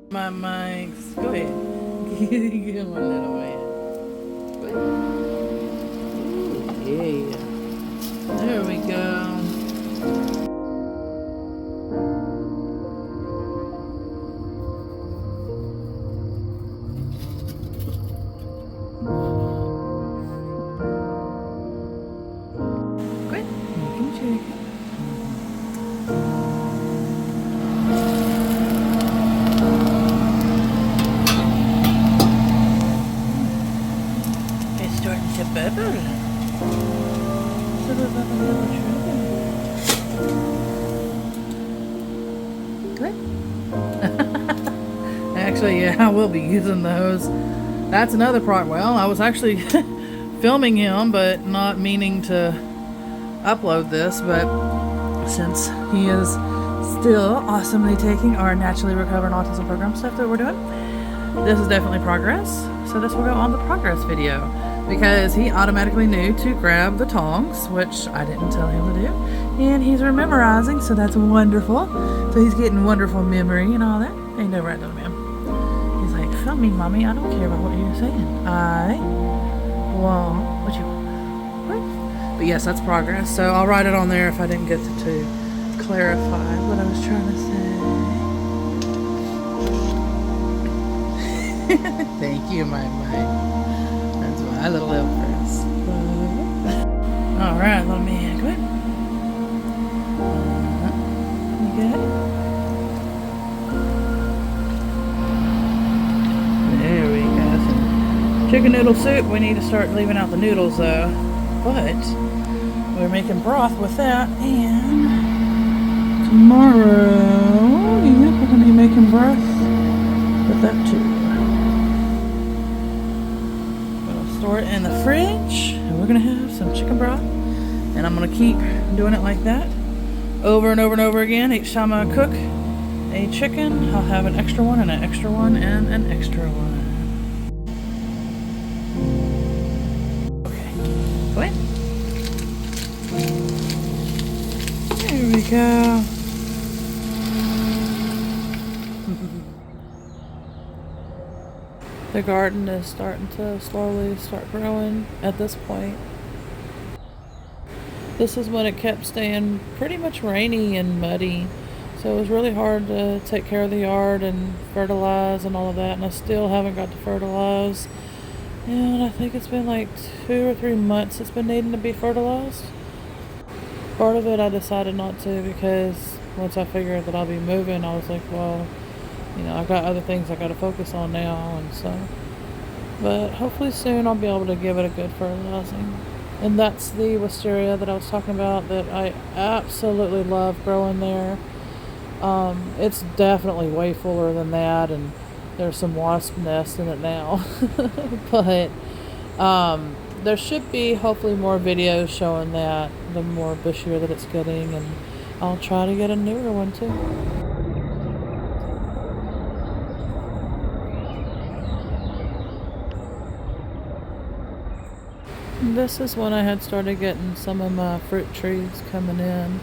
My mics. Go ahead. Come on, little man. Go ahead. Ooh, yeah. There we go. Good. You can check it. It's starting to bubble. Little bubble, little sugar. Good. Actually, yeah, I will be using those. That's another part. Well, I was actually filming him, but not meaning to upload this. But since he is still awesomely taking our naturally recovered autism program stuff that we're doing, this is definitely progress. So this will go on the progress video because he automatically knew to grab the tongs, which I didn't tell him to do, and he's memorizing, so that's wonderful. So he's getting wonderful memory and all that. Ain't no right, little man. He's like, film me, mommy. I don't care about what you're saying. I want what you want. But yes, that's progress. So I'll write it on there if I didn't get to clarify what I was trying to say. Thank you, my mind. That's my little Elpress. All right, little man. Go ahead. You got it? There we go. Some chicken noodle soup. We need to start leaving out the noodles, though. But we're making broth with that, and tomorrow, yep, we're going to be making broth with that too. We'll store it in the fridge, and we're going to have some chicken broth, and I'm going to keep doing it like that over and over and over again. Each time I cook a chicken, I'll have an extra one and an extra one and an extra one. There we go. The garden is starting to slowly start growing at this point. This is when it kept staying pretty much rainy and muddy. So it was really hard to take care of the yard and fertilize and all of that. And I still haven't got to fertilize. And I think it's been like 2 or 3 months it's been needing to be fertilized. Part of it I decided not to because once I figured that I'll be moving, I was like, well, you know, I've got other things I got to focus on now, and so. But hopefully soon I'll be able to give it a good fertilizing. And that's the wisteria that I was talking about that I absolutely love growing there. It's definitely way fuller than that, and there's some wasp nests in it now. But there should be hopefully more videos showing that, the more bushier that it's getting, and I'll try to get a newer one too. This is when I had started getting some of my fruit trees coming in.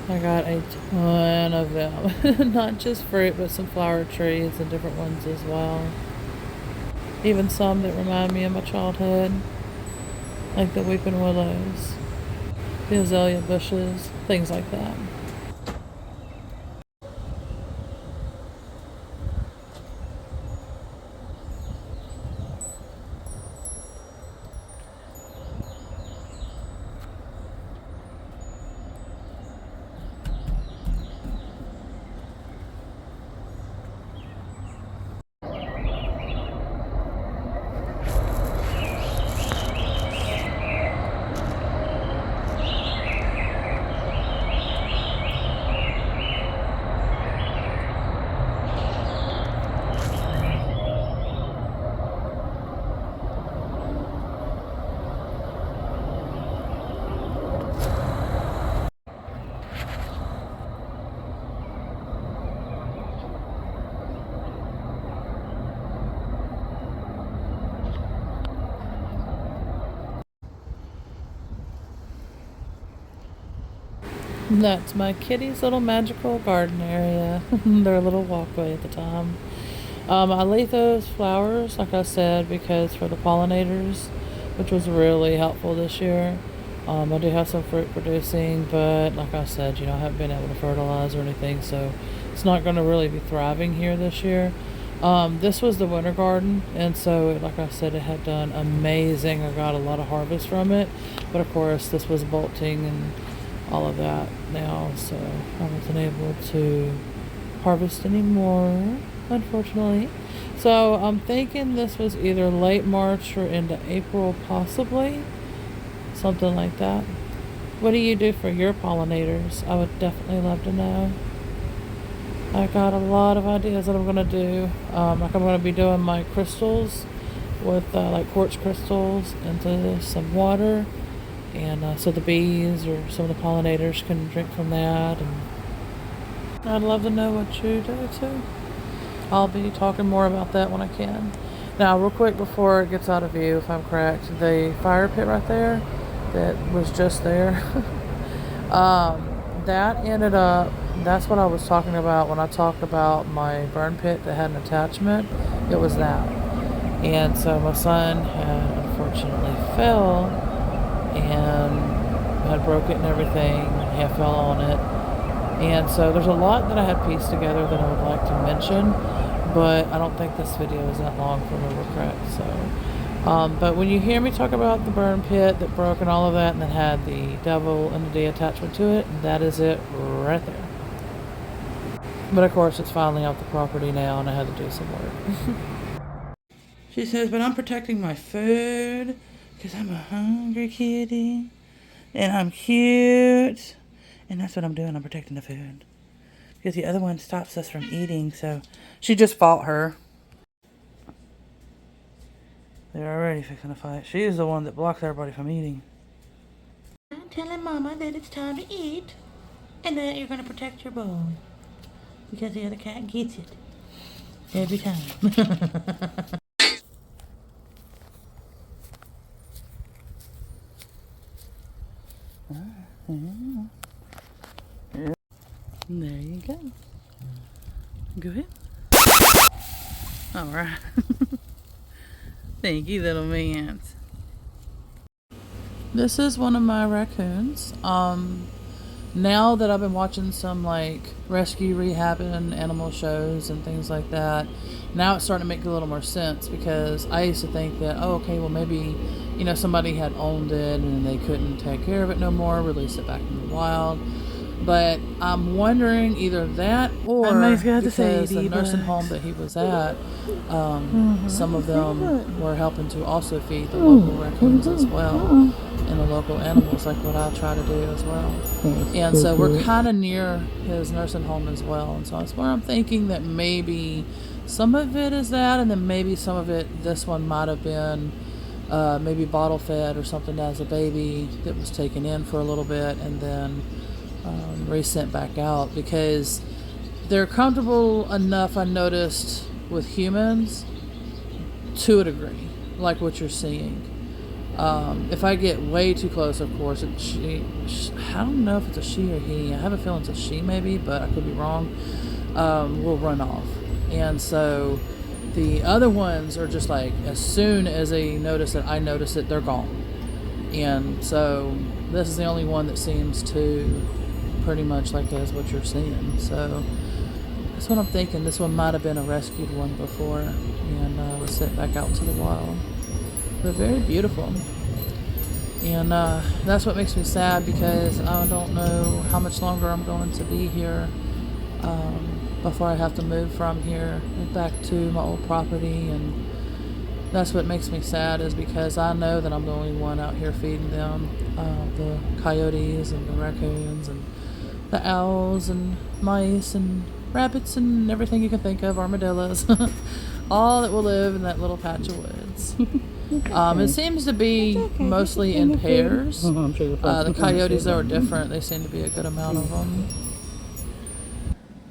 I got a ton of them. Not just fruit, but some flower trees and different ones as well. Even some that remind me of my childhood, like the weeping willows, the azalea bushes, things like that. That's my kitty's little magical garden area. Their little walkway at the time. I leave those flowers, like I said, because for the pollinators, which was really helpful this year. I do have some fruit producing, but like I said, I haven't been able to fertilize or anything, so it's not going to really be thriving here this year. This was the winter garden, and so, like I said, it had done amazing. I got a lot of harvest from it, but of course, this was bolting and all of that now, so I wasn't able to harvest anymore, unfortunately. So I'm thinking this was either late March or into April, possibly. Something like that. What do you do for your pollinators? I would definitely love to know. I got a lot of ideas that I'm going to do. Like I'm going to be doing my crystals with like quartz crystals into some water. And so the bees or some of the pollinators can drink from that. And I'd love to know what you do too. I'll be talking more about that when I can. Now, real quick before it gets out of view, if I'm correct, the fire pit right there that was just there, that ended up, that's what I was talking about when I talked about my burn pit that had an attachment. It was that. And so my son had unfortunately fell and had broke it and everything, and fell on it. And so there's a lot that I had pieced together that I would like to mention, but I don't think this video is that long, if I remember correct. So, but when you hear me talk about the burn pit that broke and all of that, and then had the devil and the D attachment to it, that is it right there. But of course, it's finally off the property now, and I had to do some work. She says, but I'm protecting my food because I'm a hungry kitty, and I'm cute. And that's what I'm doing. I'm protecting the food. Because the other one stops us from eating, so she just fought her. They're already fixing to fight. She is the one that blocks everybody from eating. I'm telling Mama that it's time to eat, and that you're going to protect your bowl. Because the other cat gets it. Every time. There you go. Go ahead. Alright. Thank you, little man. This is one of my raccoons. Now that I've been watching some like rescue rehab and animal shows and things like that, now it's starting to make a little more sense, because I used to think that, oh, okay, well maybe, somebody had owned it and they couldn't take care of it no more, release it back in the wild. But I'm wondering either that, or because the nursing home that he was at, some of them were helping to also feed the local raccoons as well, and the local animals, like what I try to do as well. And so we're kind of near his nursing home as well, and so that's where I'm thinking that maybe some of it is that, and then maybe some of it, this one might have been maybe bottle fed or something as a baby that was taken in for a little bit and then resent back out, because they're comfortable enough, I noticed, with humans to a degree, like what you're seeing. If I get way too close, of course, I don't know if it's a she or he. I have a feeling it's a she maybe, but I could be wrong. Will run off. And so the other ones are just like, as soon as they notice that I notice it, they're gone. And so this is the only one that seems to pretty much like as what you're seeing. So that's what I'm thinking. This one might have been a rescued one before and was sent back out to the wild. They're very beautiful. And that's what makes me sad, because I don't know how much longer I'm going to be here before I have to move from here back to my old property. And that's what makes me sad, is because I know that I'm the only one out here feeding them, the coyotes and the raccoons and the owls and mice and rabbits and everything you can think of, armadillos, all that will live in that little patch of woods. It seems to be mostly in pairs. The coyotes, though, are different. They seem to be a good amount of them.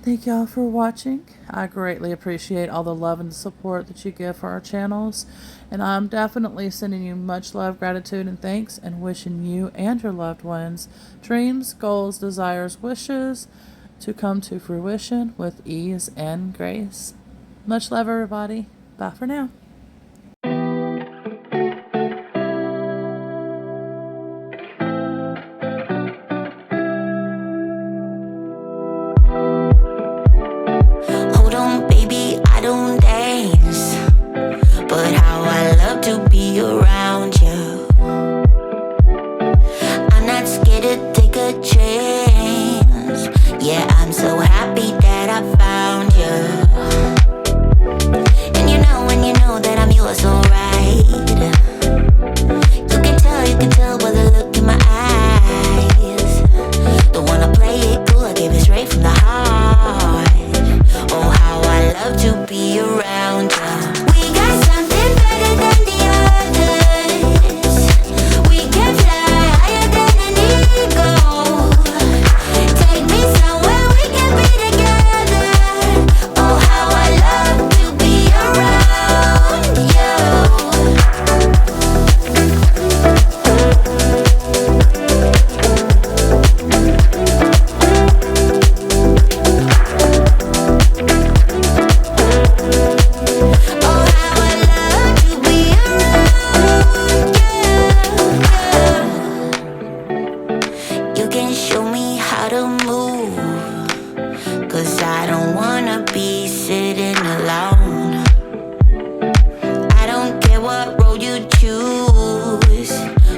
Thank y'all for watching. I greatly appreciate all the love and support that you give for our channels. And I'm definitely sending you much love, gratitude, and thanks, and wishing you and your loved ones dreams, goals, desires, wishes to come to fruition with ease and grace. Much love, everybody. Bye for now. Hold on, baby, I don't dance, but how I love to be around you. I'm not scared to take a chance. Yeah, I'm so happy that I found you. And you know that I'm yours, alright. You can tell by the look in my eyes. Don't wanna play it cool, I gave it straight from the heart. Oh, how I love to be around you. We got something better than the others. We can fly higher than an eagle. Take me somewhere we can be together. Oh, how I love to be around you. Oh, how I love to be around you. You can show me how to move, 'cause I don't wanna be sitting alone. I don't care what road you choose.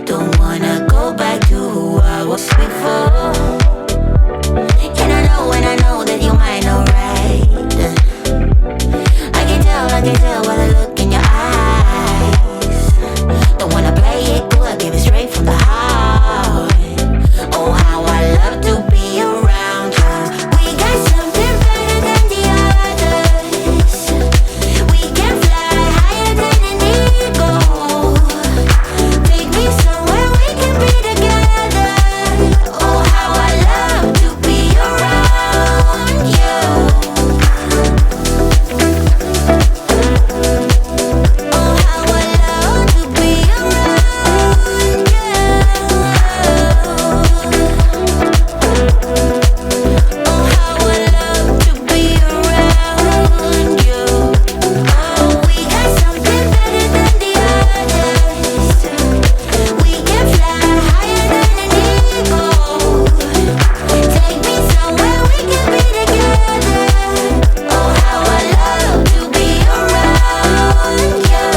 Don't wanna go back to who I was before. And I know that you might know right. I can tell by the look in your eyes. Don't wanna play it cool, I give it straight from the heart. Oh, how I love to be around you. We got something better than the others. We can fly higher than an eagle. Take me somewhere we can be together. Oh, how I love to be around you. Oh, how I love to be around you. Oh, how I love to be around you. Oh, we got something better than the others. We can fly higher than an eagle. Take me somewhere we can be together. Oh, how I love to be around you.